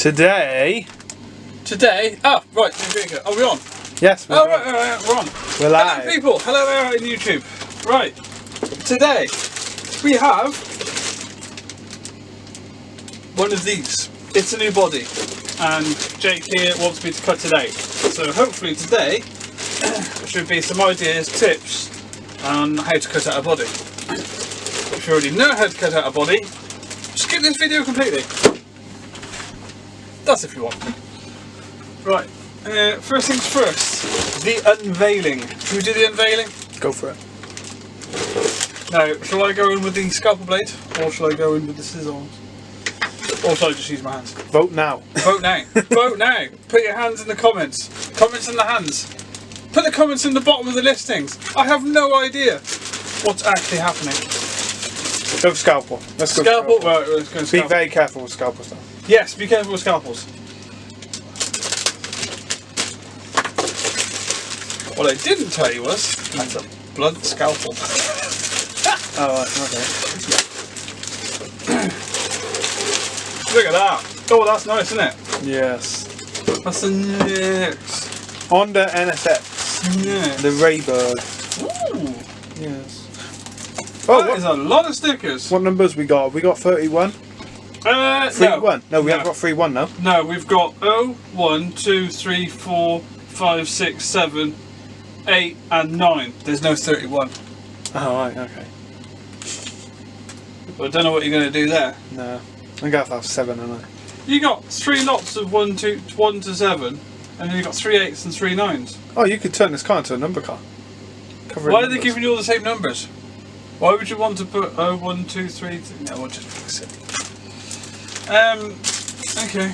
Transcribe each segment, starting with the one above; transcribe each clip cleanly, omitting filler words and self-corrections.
Today. Oh, right, here we go. Are we on? Yes, we're, right, we're on. we're live. Hello, people. Hello there in YouTube. Right, today we have one of these. It's a new body, and Jake here wants me to cut it out. So hopefully today there should be some ideas, tips on how to cut out a body. If you already know how to cut out a body, skip this video completely. That's if you want. Right, first things first, the unveiling. Should we do the unveiling? Go for it. Now, shall I go in with the scalpel blade, or shall I go in with the scissors? Or shall I just use my hands? Vote now. Vote now. Vote now. Put your hands in the comments. Comments in the hands. Put the comments in the bottom of the listings. I have no idea what's actually happening. Go for scalpel. Let's go Scalpel? for scalpel. Right, let's go Be scalpel. very careful with scalpel stuff. Yes, be careful with scalpels. What I didn't tell you was, that's a blunt scalpel. Oh, right, okay. Look at that. Oh, that's nice, isn't it? Yes. That's a nice. Honda NSX. Yes. The Raybird. Ooh. Yes. Oh, That is a lot of stickers. what numbers we got? We got 31? 31? No, we haven't got 31 now. No, we've got 1, 2, 3, 4, 5, 6, 7, 8 and 9. There's no 31. Oh, right, okay. But I don't know what you're going to do there. No. I'm going to have 7, aren't I? You got 3 lots of 1 to 7, and then you got 3 8s and 3 9s. Oh, you could turn this car into a number car. Why are they giving you all the same numbers? Why would you want to put 1, 2, 3? No, we'll just fix it. Okay.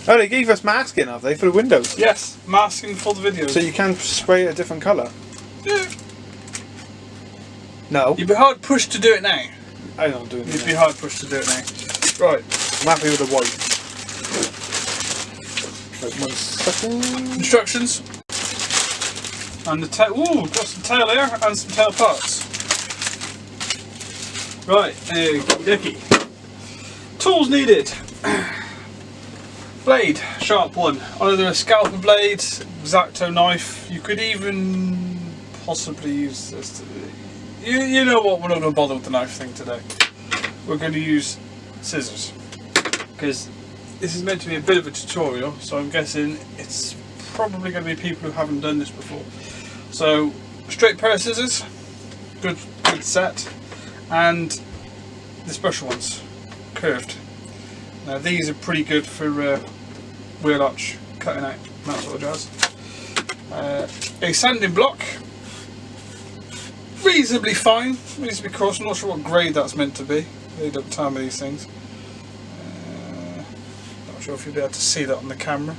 Oh, they gave us masking, have they, for the windows? Yes, masking for the videos. So you can spray a different colour? Yeah. No. You'd be hard pushed to do it now. I'm not doing You'd it. be hard pushed to do it now. Right. I'm happy with the white. Wait 1 second. Instructions. And the tail. Ooh, got some tail here and some tail parts. Right, okie. Tools needed. Blade, sharp one. Either a scalpel blade, X-Acto knife. You could even possibly use this. You know what? We're not going to bother with the knife thing today. We're going to use scissors because this is meant to be a bit of a tutorial. So I'm guessing it's probably going to be people who haven't done this before. So straight pair of scissors, good set, and the special ones, curved. Now these are pretty good for wheel arch cutting out, that sort of jazz. A sanding block, reasonably fine, reasonably coarse. I'm not sure what grade that's meant to be. They don't tell me these things. Not sure if you'll be able to see that on the camera.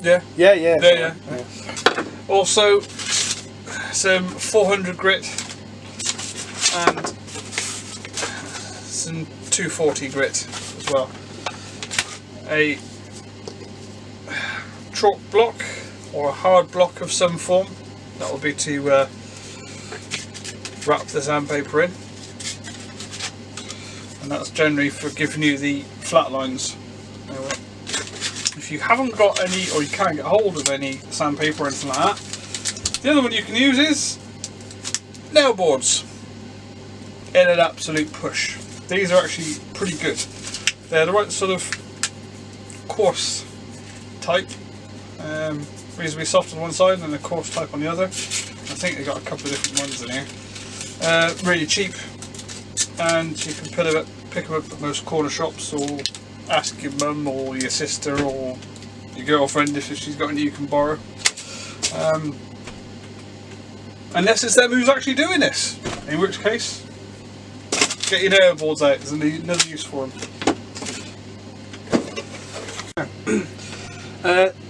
Yeah? Yeah. Yeah. Also, some 400 grit and some 240 grit as well. A chalk block or a hard block of some form. That will be to wrap the sandpaper in. And that's generally for giving you the flat lines. If you haven't got any, or you can't get hold of any sandpaper or anything like that, the other one you can use is nail boards in an absolute push. These are actually pretty good. They're the right sort of coarse type, reasonably soft on one side and a coarse type on the other. I think they've got a couple of different ones in here. Really cheap, and you can pick them up at most corner shops, or ask your mum or your sister or your girlfriend if she's got any you can borrow. Unless it's them who's actually doing this, in which case get your nail boards out, there's another use for them.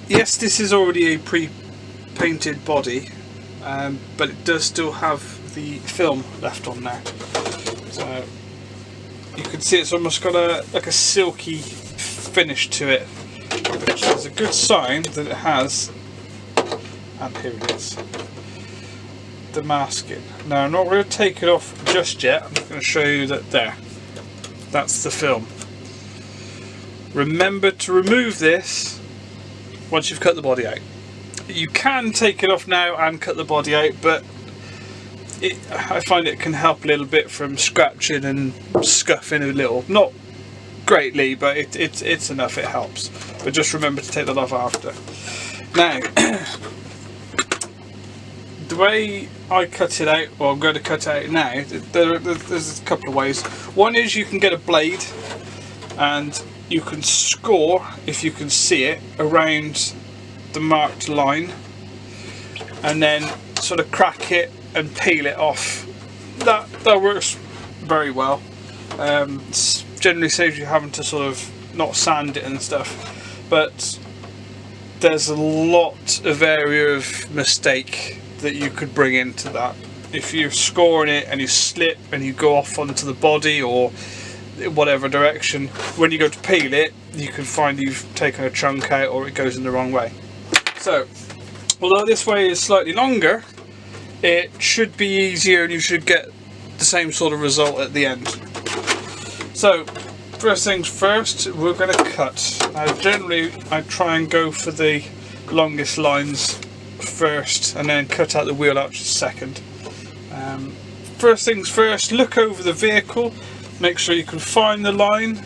Yes, this is already a pre-painted body, but it does still have the film left on there. So you can see it's almost got like a silky finish to it, which is a good sign that it has. And here it is, the masking. Now I'm not going to take it off just yet. I'm just going to show you that That's the film. Remember to remove this once you've cut the body out. You can take it off now and cut the body out, but I find it can help a little bit from scratching and scuffing a little. Not greatly, but it's enough, it helps. But just remember to take that off after. Now, the way I cut it out, or I'm going to cut it out now, there's a couple of ways. One is you can get a blade and you can score, if you can see it, around the marked line, and then sort of crack it and peel it off. That works very well. Generally saves you having to sort of not sand it and stuff, but there's a lot of area of mistake that you could bring into that. If you're scoring it and you slip and you go off onto the body or whatever direction, when you go to peel it, you can find you've taken a chunk out or it goes in the wrong way. So, although this way is slightly longer, it should be easier and you should get the same sort of result at the end. So, first things first, we're going to cut. Now, generally, I try and go for the longest lines first and then cut out the wheel arches second. First things first, look over the vehicle, make sure you can find the line.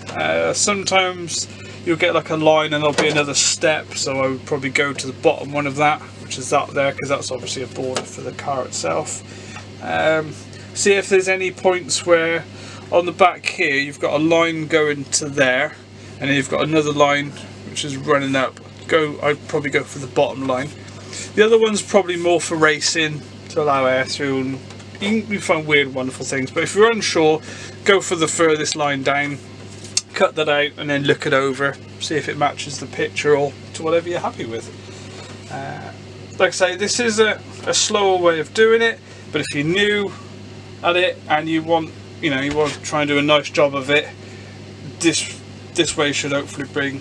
Sometimes you'll get like a line and there'll be another step, so I would probably go to the bottom one of that, which is that there, because that's obviously a border for the car itself. See if there's any points where on the back here you've got a line going to there and then you've got another line which is running up. I'd probably go for the bottom line. The other one's probably more for racing, to allow air through, and you can find weird wonderful things, but if you're unsure, go for the furthest line down, cut that out and then look it over, see if it matches the picture or to whatever you're happy with. Like I say, this is a slower way of doing it, but if you're new at it and you want to try and do a nice job of it, this way should hopefully bring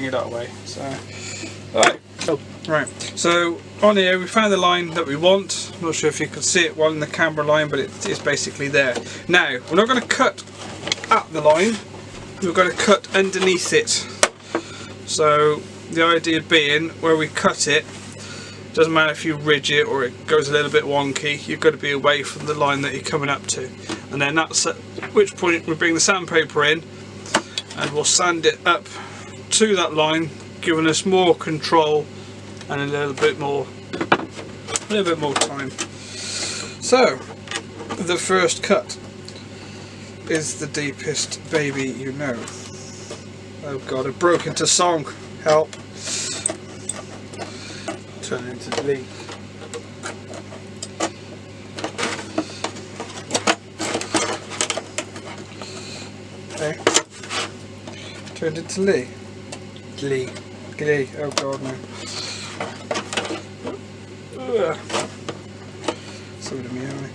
it that way. So right, so on here we found the line that we want. I'm not sure if you can see it while in the camera line, but it's basically there. Now we're not going to cut at the line, we're going to cut underneath it. So the idea being, where we cut it, doesn't matter if you ridge it or it goes a little bit wonky, you've got to be away from the line that you're coming up to, and then that's at which point we bring the sandpaper in and we'll sand it up to that line, giving us more control and a little bit more time. So the first cut is the deepest baby you know. Oh god, I broke into song, help. Turn into Lee. Okay. Turned into Lee. Lee. Lee. Oh god no. So to me anyway.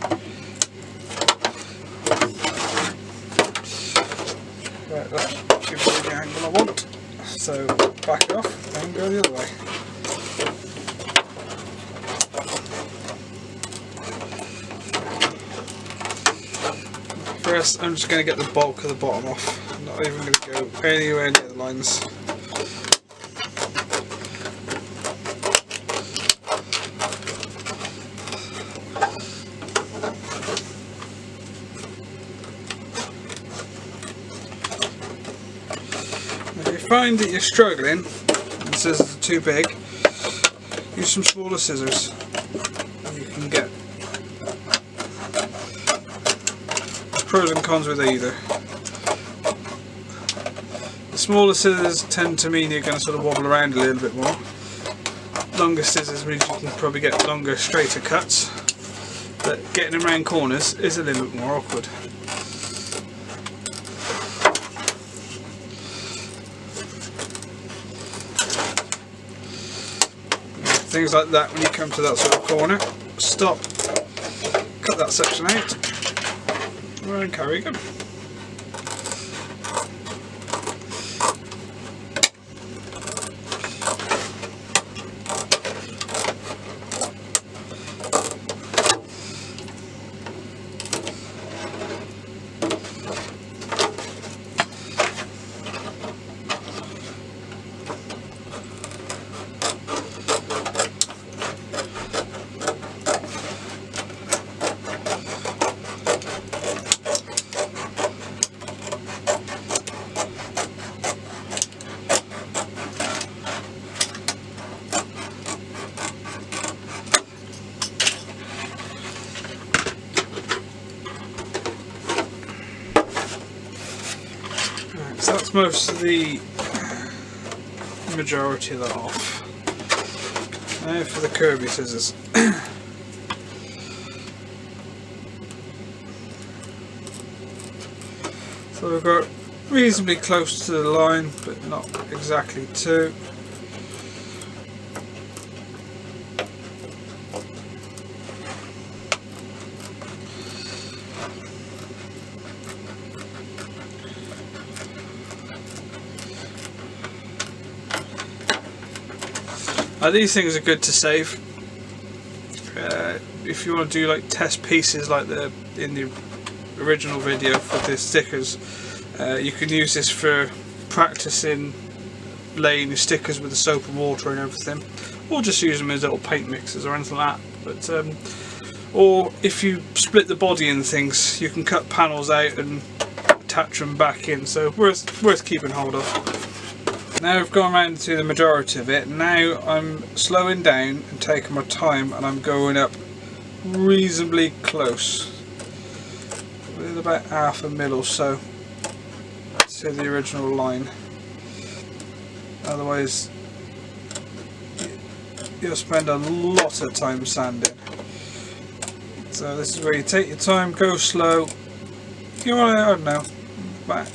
Right, that gives me the angle I want. So back it off and go the other way. First, I'm just going to get the bulk of the bottom off. I'm not even going to go anywhere near the lines. If you find that you're struggling and scissors are too big, use some smaller scissors. You can get pros and cons with either. The smaller scissors tend to mean you're going to sort of wobble around a little bit more. Longer scissors means you can probably get longer, straighter cuts, but getting around corners is a little bit more awkward. Things like that, when you come to that sort of corner, stop, cut that section out, and carry on. That's most of the majority of that off. Now for the Kirby scissors. So we've got reasonably close to the line, but not exactly to. These things are good to save. If you want to do like test pieces like in the original video for the stickers, you can use this for practicing laying your stickers with the soap and water and everything, or just use them as little paint mixes or anything like that. But or if you split the body in things, you can cut panels out and attach them back in, so worth keeping hold of. Now I've gone around to the majority of it. Now I'm slowing down and taking my time, and I'm going up reasonably close, with about half a mil or so to the original line. Otherwise you'll spend a lot of time sanding. So this is where you take your time, go slow. You want to, I don't know, about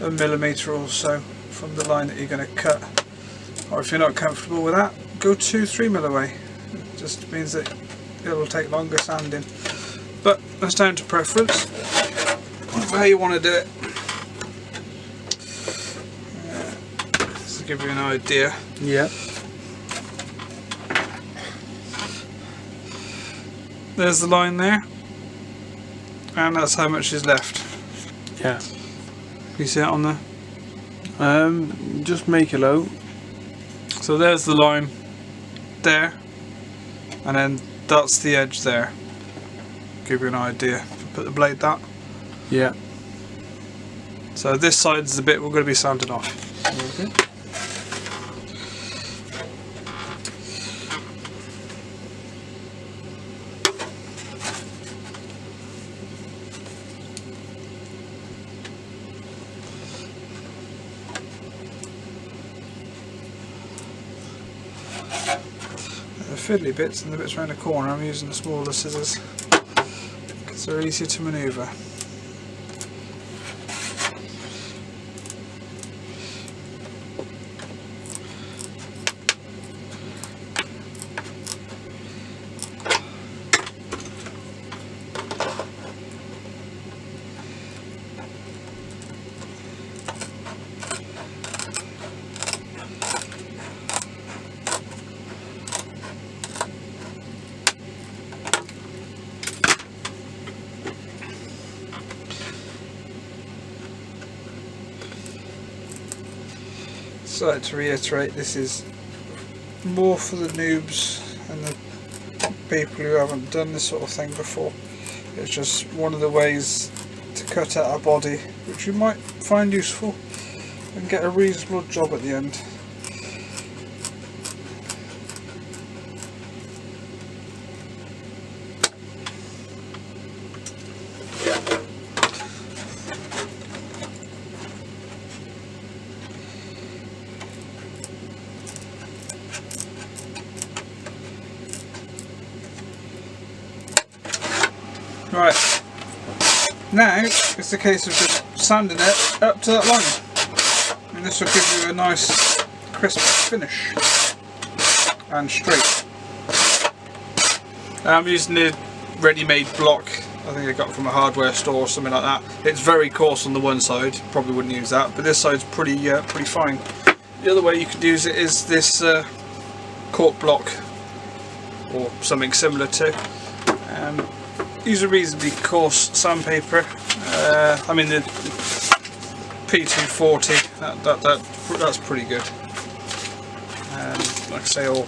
a millimetre or so from the line that you're going to cut, or if you're not comfortable with that, go 2-3 mil away. It just means that it'll take longer sanding, but that's down to preference of how you want to do it. Just to give you an idea. Yeah. There's the line there, and that's how much is left. Yeah. You see it on there? Just make a low. So there's the line there, and then that's the edge there. Give you an idea. If I put the blade that. Yeah. So this side is the bit we're going to be sanding off. Okay. The fiddly bits and the bits around the corner, I'm using the smaller scissors because they're easier to manoeuvre. So to reiterate, this is more for the noobs and the people who haven't done this sort of thing before. It's just one of the ways to cut out a body which you might find useful and get a reasonable job at the end. Right, now it's a case of just sanding it up to that line, and this will give you a nice crisp finish and straight. I'm using the ready-made block, I think I got from a hardware store or something like that. It's very coarse on the one side, probably wouldn't use that, but this side's pretty fine. The other way you could use it is this cork block or something similar to. Use a reasonably coarse sandpaper. I mean the P240. That's pretty good. Like I say, all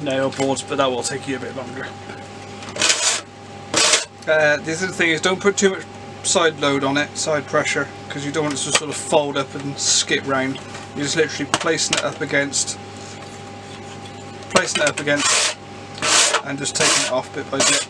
nail boards, but that will take you a bit longer. The other thing is, don't put too much side load on it, side pressure, because you don't want it to sort of fold up and skip round. You're just literally placing it up against, and just taking it off bit by bit.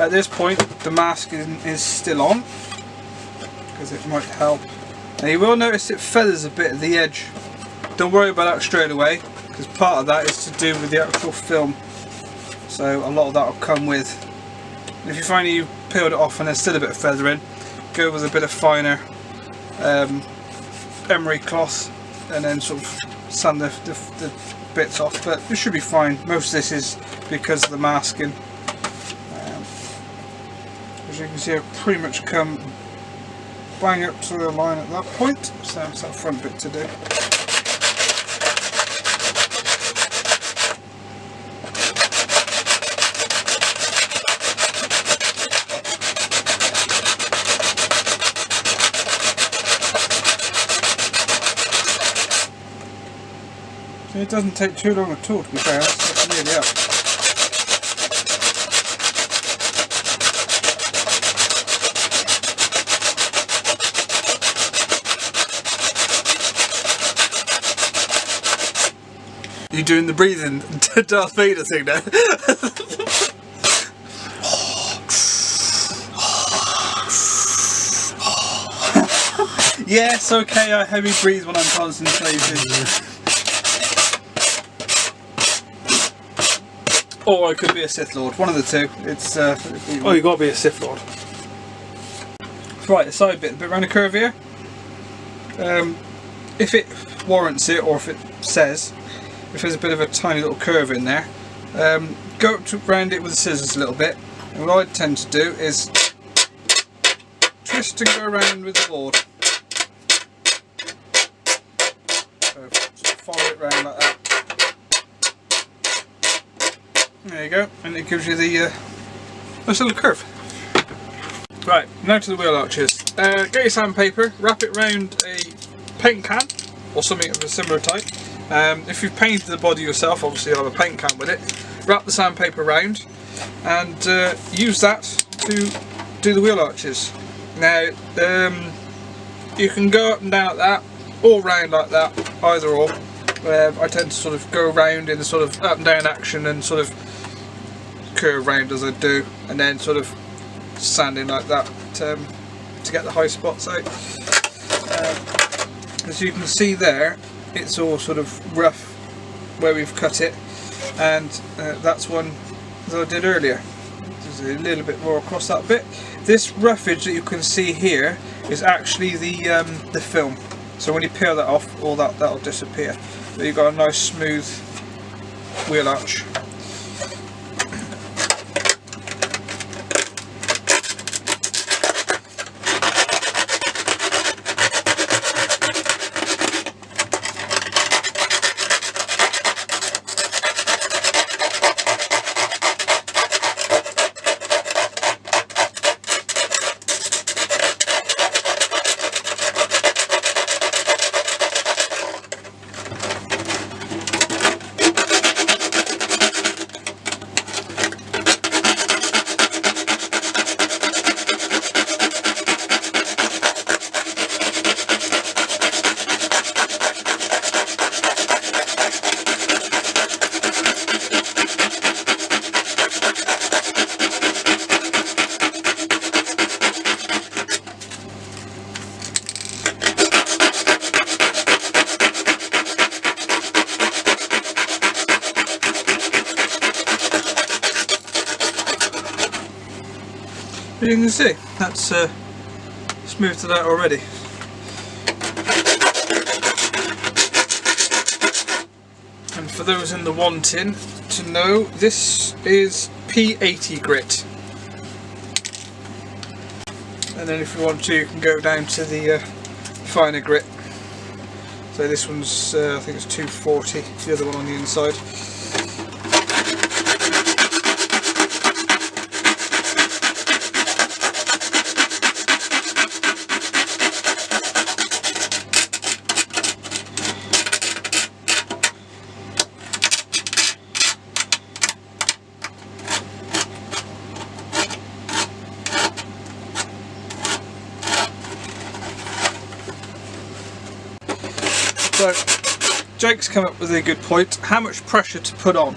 At this point the masking is still on, because it might help. Now you will notice it feathers a bit at the edge. Don't worry about that straight away, because part of that is to do with the actual film. So a lot of that will come with. And if you find you've peeled it off and there's still a bit of feathering, go with a bit of finer emery cloth and then sort of sand the bits off. But it should be fine. Most of this is because of the masking. As you can see, I've pretty much come bang up to the line at that point, so it's that front bit to do. It doesn't take too long at all, to be fair. That's nearly up. You doing the breathing Darth Vader thing now? Yes, okay, I heavy breathe when I'm concentrating. Or I could be a Sith Lord, one of the two. It's oh, you got to be a Sith Lord. Right, the side bit, the bit around the curve here. If it warrants it, or if it says, if there's a bit of a tiny little curve in there, go up to round it with the scissors a little bit. And what I tend to do is twist and go around with the board. So just follow it round like that. There you go, and it gives you the nice little curve. Right, now to the wheel arches. Get your sandpaper, wrap it round a paint can or something of a similar type. If you've painted the body yourself, obviously you'll have a paint can with it. Wrap the sandpaper round and use that to do the wheel arches. Now you can go up and down like that, or round like that, either or. I tend to sort of go round in the sort of up and down action and sort of curve round as I do, and then sort of sanding like that to get the high spots out. As you can see there, it's all sort of rough where we've cut it, and that's one that I did earlier. There's a little bit more across that bit. This roughage that you can see here is actually the film. So when you peel that off, all that'll disappear. So you've got a nice smooth wheel arch. As you can see, that's smoothed it out already. And for those in the wanting to know, this is P80 grit. And then if you want to, you can go down to the finer grit. So this one's, I think it's 240, the other one on the inside. So Jake's come up with a good point. How much pressure to put on?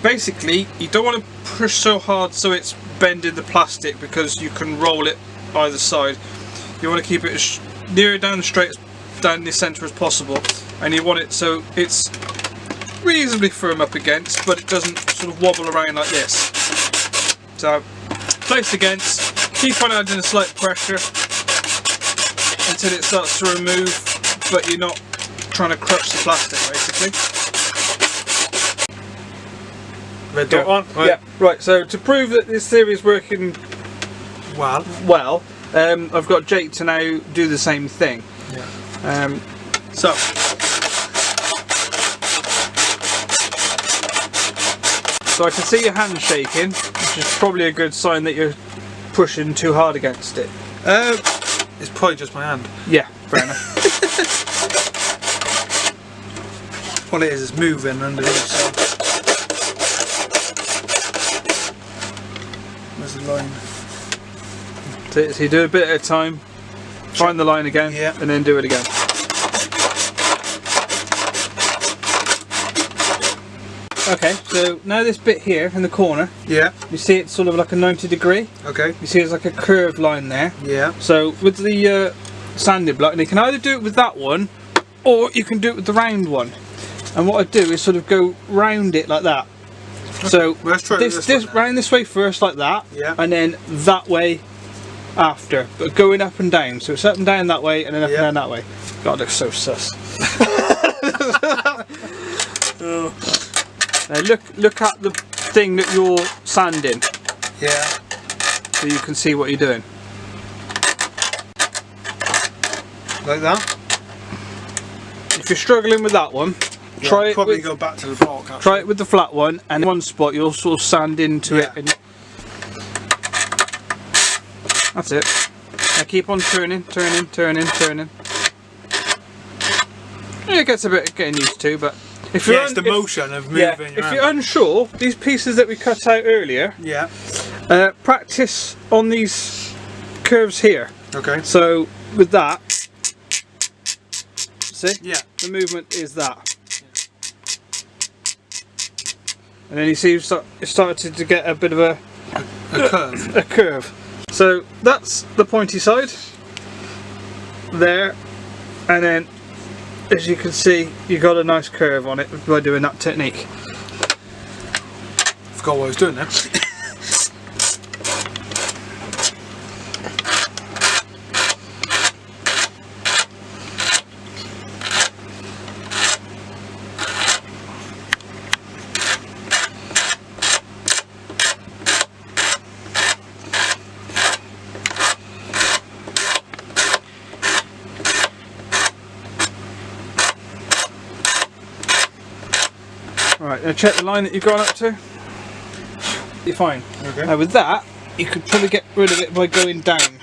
Basically, you don't want to push so hard so it's bending the plastic, because you can roll it either side. You want to keep it as near down straight down the centre as possible, and you want it so it's reasonably firm up against, but it doesn't sort of wobble around like this. So place against, keep on adding a slight pressure until it starts to remove, but you're not trying to crush the plastic basically. Red dot on? Right. Yeah, right, so to prove that this theory is working well, I've got Jake to now do the same thing. Yeah. So I can see your hand shaking, which is probably a good sign that you're pushing too hard against it. It's probably just my hand. Yeah, fair enough. What it is moving underneath. So. Where's the line? So you do a bit at a time, find the line again, yeah, and then do it again. Okay, so now this bit here in the corner, yeah, you see it's sort of like a 90 degree. Okay. You see it's like a curved line there. Yeah. So with the sanding block, and you can either do it with that one, or you can do it with the round one. And what I do is sort of go round it like that. Okay. So let's try this round this way first like that, yeah, and then that way after, but going up and down. So it's up and down that way, and then up and down that way. God, it looks so sus. Oh. Now look at the thing that you're sanding. Yeah. So you can see what you're doing. Like that? If you're struggling with that one, try it. Probably go back to the block. Actually. Try it with the flat one, and one spot you'll sort of sand into it. And that's it. Now keep on turning. It gets a bit getting used to, but if you're it's the motion of moving. If you're unsure, these pieces that we cut out earlier, practice on these curves here. Okay. So with that, see? Yeah. The movement is that. And then you see it started to get a bit of a curve. A curve. So that's the pointy side there, and then as you can see you got a nice curve on it by doing that technique. Forgot what I was doing there. Right, now check the line that you've gone up to. You're fine. Okay. Now with that, you could probably get rid of it by going down.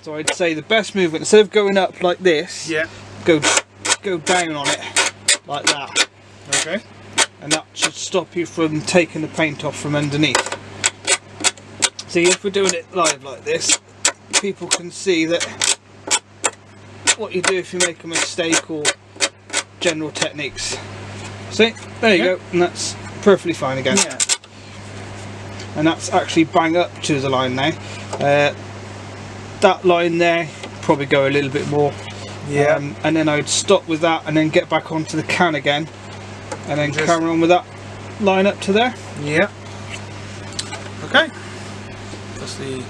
So I'd say the best movement, instead of going up like this, go down on it like that. Okay. And that should stop you from taking the paint off from underneath. See, if we're doing it live like this, people can see that what you do if you make a mistake or general techniques. See, there you go, and that's perfectly fine again. Yeah. And that's actually bang up to the line now. That line there, probably go a little bit more. Yeah. And then I'd stop with that and then get back onto the can again. And then carry on with that line up to there. Yeah. Okay. That's the